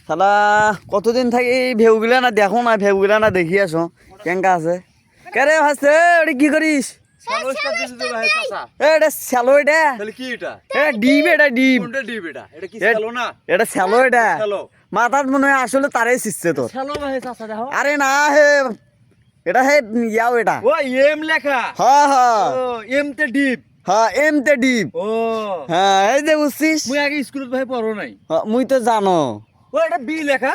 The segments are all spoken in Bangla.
শালা কতদিন থাকি ভেউগুলা না দেখো না ভেউগুলা না দেখি আসো কেঙ্কা আছে কে রে ভাসছে ওটা কি করিস এটা স্যালো এটা এটা ডিম এটা ডিম এটা স্যালো এটা মাথার মনে হয় আসলে তারাই শিখছে তোর আরে না হে এটা হে ইয়াও এটা ও এম লেখা হ্যাঁ হ্যাঁ ও এম তে ডিপ হ্যাঁ এম তে ডিপ ও হ্যাঁ এই যে বুঝছিস মুই আগে স্কুলত ভাই পড়ো নাই হ্যাঁ, মুই তো জানো ও এটা বি লেখা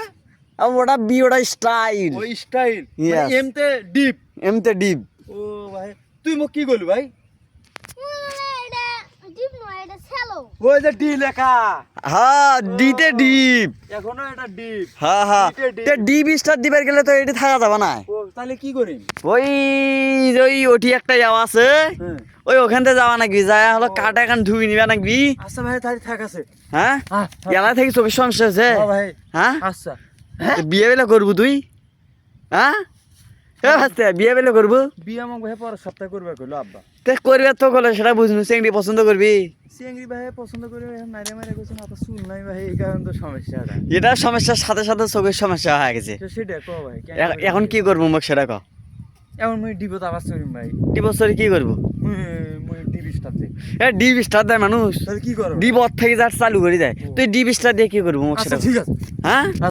আর ওটা বি ওটা স্টাইল ও স্টাইল Yes. এম তে ডিপ এম তে ডিপ ও ভাই তুই মোক কি কইলি ভাই ও যে ডি লেখা হ্যাঁ ডিতে ডিপ এখনো এটা ডিপ হ্যাঁ হ্যাঁ ডিতে তে ডিপ স্টার দিবার গেলে তো এটি থাকা যাবে না ও তাহলে কি করিম ওই ওই ওটি একটা যাওয়া আছে হ্যাঁ ওই ওখান থেকে যাওয়া নাকি যায় হলো কাটা এখন ধুই নিবা নাকি আচ্ছা ভাই তাহলে থাক আছে হ্যাঁ হ্যাঁ এলা থেকে চোখের সমস্যা হয়েছে হ্যাঁ ভাই হ্যাঁ আচ্ছা তো বিয়ে বেলা করবো তুই হ্যাঁ এ ভাসতে বিয়ে বেলা করবো বিয়ে আমাকে ভাই পরের সপ্তাহে করবে কইলো আব্বা তে করবে তো গেলে সেটা বুঝনু চেংড়ি পছন্দ করবি চিংড়ি ভাই পছন্দ করে মারে মারে কইছে মাথা চুল নাই ভাই এই কারণে তো সমস্যাটা এটা সমস্যার সাথে সাথে চোখের সমস্যা হয়ে গেছে তো সেটা কো ভাই এখন কি করবো মোক সেটা ক এখন মুই দিব তো আবার চলিম ভাই ডি বছরে কি করবো মুই মুই টিভি স্টারতে এ ডিপ স্টার দেয় মানুষ তাহলে কি করো ডিপ অর থেকে যার চালু করে দেয় তুই ডিপ স্টার দিয়ে কি করবো মোক আচ্ছা সেটা ঠিক আছে হ্যাঁ